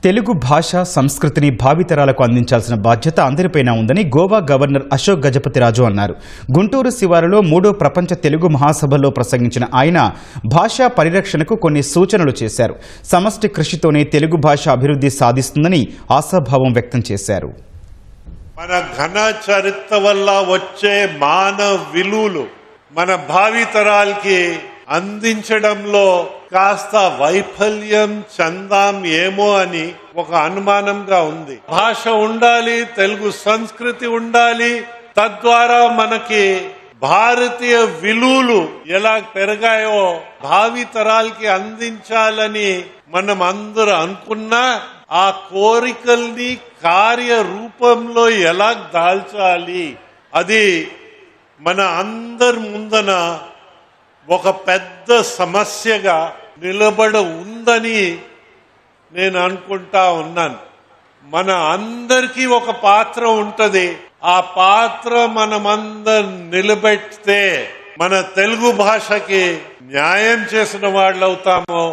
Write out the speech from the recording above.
తెలుగు భాష సంస్కృతిని భావితరాలకు అందించాల్సిన బాధ్యత అందరిపైన ఉందని గోవా గవర్నర్ అశోక్ గజపతిరాజు అన్నారు. గుంటూరు శివారులో 3వ ప్రపంచ తెలుగు మహాసభలో ప్రసంగించిన ఆయన భాషా పరిరక్షణకు కొన్ని సూచనలు చేశారు. సమష్టి కృషితోనే తెలుగు భాష అభివృద్ధి సాధిస్తుందని ఆశాభావం వ్యక్తం చేశారు. మన ఘన చరిత్ర వల్ల వచ్చే మానవ విలువలు మన భావితరాలకి అందించడంలో కాస్త వైఫల్యం చెందాం ఏమో అని ఒక అనుమానంగా ఉంది. భాష ఉండాలి, తెలుగు సంస్కృతి ఉండాలి, తద్వారా మనకి భారతీయ విలువలు ఎలా పెరిగాయో భావితరాలకి అందించాలని మనం అందరూ అనుకున్నా ఆ కోరికల్ని కార్య రూపంలో ఎలా దాల్చాలి అది మన అందరి ముందన ఒక పెద్ద సమస్యగా నిలబడి ఉందని నేను అనుకుంటా ఉన్నాను. మన అందరికీ ఒక పాత్ర ఉంటది. ఆ పాత్ర మనమందరం నిలబెడితే మన తెలుగు భాషకి న్యాయం చేసిన వాళ్ళు అవుతామో